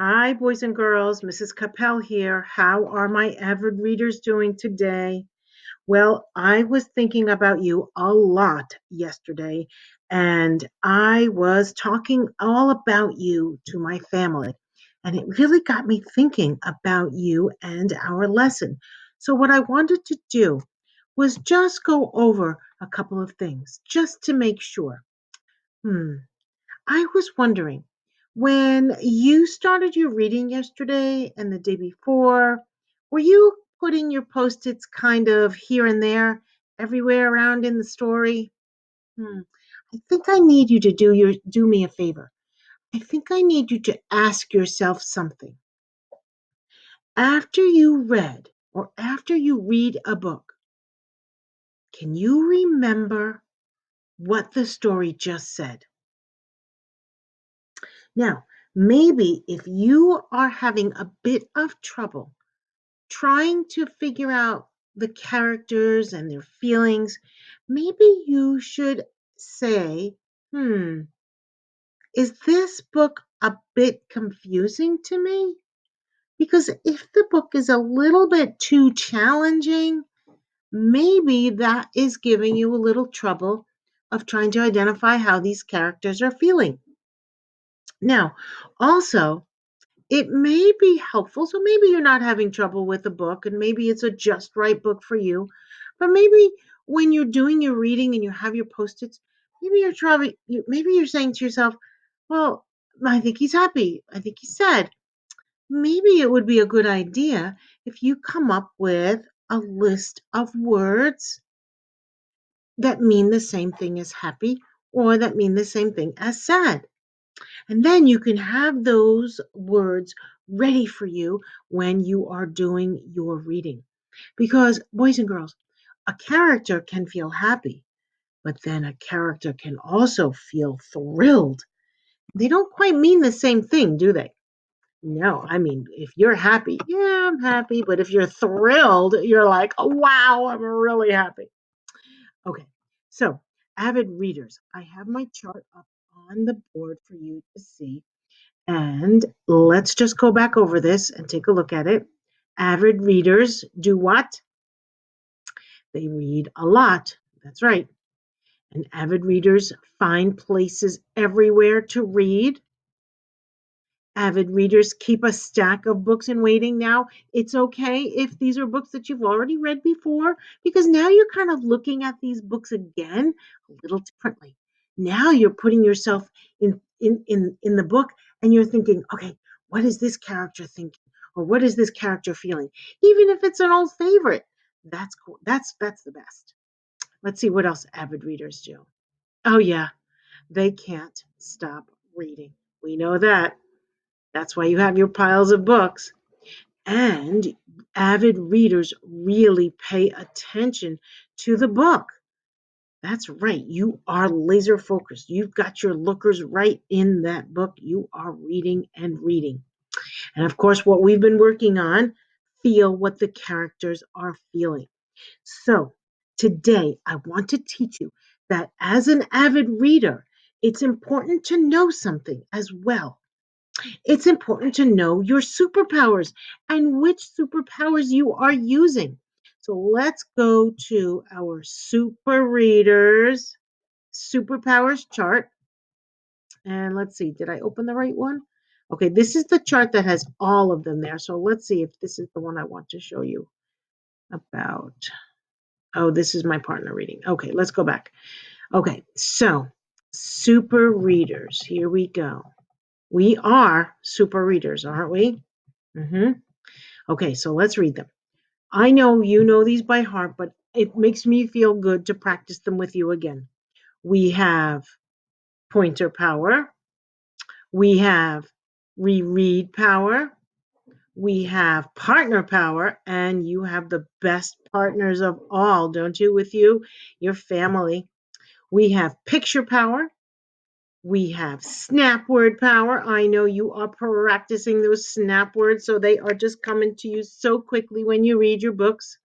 Hi, boys and girls. Mrs. Kappel here. How are my avid readers doing today? Well, I was thinking about you a lot yesterday, and I was talking all about you to my family. And it really got me thinking about you and our lesson. So, what I wanted to do was just go over a couple of things just to make sure. Hmm. I was wondering, when you started your reading yesterday and the day before, were you putting your post-its kind of here and there, everywhere around in the story? Hmm. I think I need you to do me a favor. I think I need you to ask yourself something. After you read or after you read a book, can you remember what the story just said? Now, maybe if you are having a bit of trouble trying to figure out the characters and their feelings, maybe you should say, is this book a bit confusing to me? Because if the book is a little bit too challenging, maybe that is giving you a little trouble of trying to identify how these characters are feeling. Now, also, it may be helpful. So maybe you're not having trouble with the book and maybe it's a just right book for you. But maybe when you're doing your reading and you have your post-its, maybe you're saying to yourself, well, I think he's happy. I think he's sad. Maybe it would be a good idea if you come up with a list of words that mean the same thing as happy or that mean the same thing as sad. And then you can have those words ready for you when you are doing your reading. Because, boys and girls, a character can feel happy, but then a character can also feel thrilled. They don't quite mean the same thing, do they? No, I mean, if you're happy, yeah, I'm happy. But if you're thrilled, you're like, oh, wow, I'm really happy. Okay, so avid readers, I have my chart up on the board for you to see. And let's just go back over this and take a look at it. Avid readers do what? They read a lot. That's right. And avid readers find places everywhere to read. Avid readers keep a stack of books in waiting. Now, it's okay if these are books that you've already read before, because now you're kind of looking at these books again a little differently. Now you're putting yourself in the book and you're thinking, okay, what is this character thinking? Or what is this character feeling? Even if it's an old favorite, that's cool. That's the best. Let's see what else avid readers do. Oh yeah, they can't stop reading. We know that. That's why you have your piles of books. And avid readers really pay attention to the book. That's right. You are laser focused. You've got your lookers right in that book. You are reading and reading. And of course, what we've been working on, feel what the characters are feeling. So today, I want to teach you that as an avid reader, it's important to know something as well. It's important to know your superpowers and which superpowers you are using. So let's go to our super readers superpowers chart. And let's see, did I open the right one? Okay, this is the chart that has all of them there. So let's see if this is the one I want to show you about. Oh, this is my partner reading. Okay, let's go back. Okay, so super readers. Here we go. We are super readers, aren't we? Mm-hmm. Okay, so let's read them. I know you know these by heart, but it makes me feel good to practice them with you again. We have pointer power. We have reread power. We have partner power, and you have the best partners of all, don't you, with you? Your family. We have picture power. We have snap word power. I know you are practicing those snap words, so they are just coming to you so quickly when you read your books.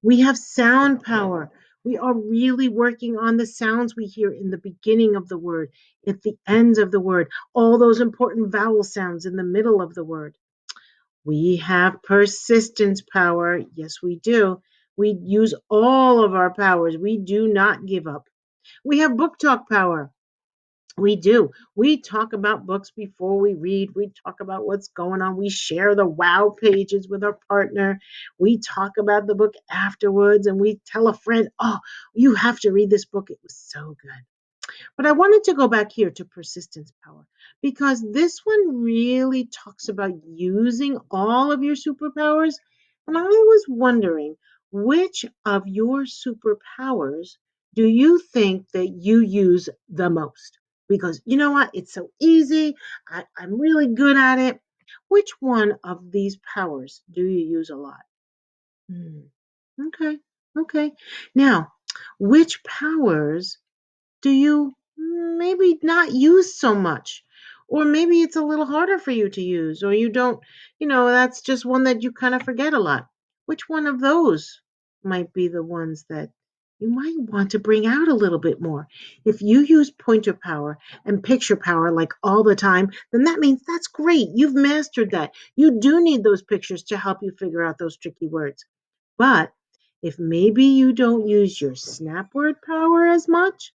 We have sound power. We are really working on the sounds we hear in the beginning of the word, at the ends of the word, all those important vowel sounds in the middle of the word. We have persistence power. Yes, we do. We use all of our powers. We do not give up. We have book talk power. We do. We talk about books before we read. We talk about what's going on. We share the wow pages with our partner. We talk about the book afterwards and we tell a friend, oh, you have to read this book. It was so good. But I wanted to go back here to persistence power because this one really talks about using all of your superpowers. And I was wondering, which of your superpowers do you think that you use the most? Because you know what? It's so easy. I'm really good at it. Which one of these powers do you use a lot? Hmm. Okay. Okay. Now, which powers do you maybe not use so much? Or maybe it's a little harder for you to use, or you don't, that's just one that you kind of forget a lot. Which one of those might be the ones that you might want to bring out a little bit more? If you use pointer power and picture power like all the time, then that means that's great. You've mastered that. You do need those pictures to help you figure out those tricky words. But if maybe you don't use your snap word power as much,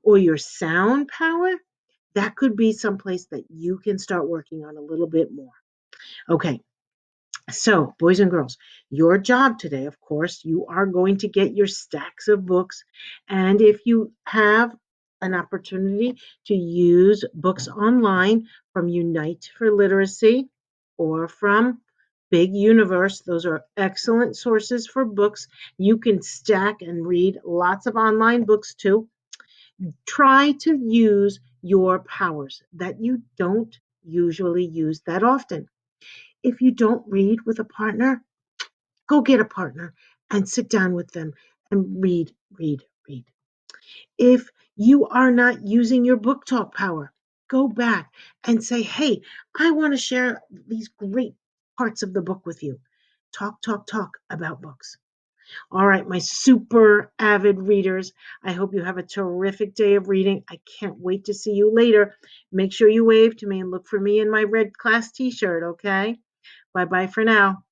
or your sound power, that could be someplace that you can start working on a little bit more. Okay, so boys and girls, your job today, of course, you are going to get your stacks of books. And if you have an opportunity to use books online from Unite for Literacy or from Big Universe, those are excellent sources for books. You can stack and read lots of online books too. Try to use your powers that you don't usually use that often. If you don't read with a partner, go get a partner and sit down with them and read, read, read. If you are not using your book talk power, go back and say, hey, I want to share these great parts of the book with you. Talk, talk, talk about books. All right, my super avid readers, I hope you have a terrific day of reading. I can't wait to see you later. Make sure you wave to me and look for me in my red class t-shirt, okay? Bye-bye for now.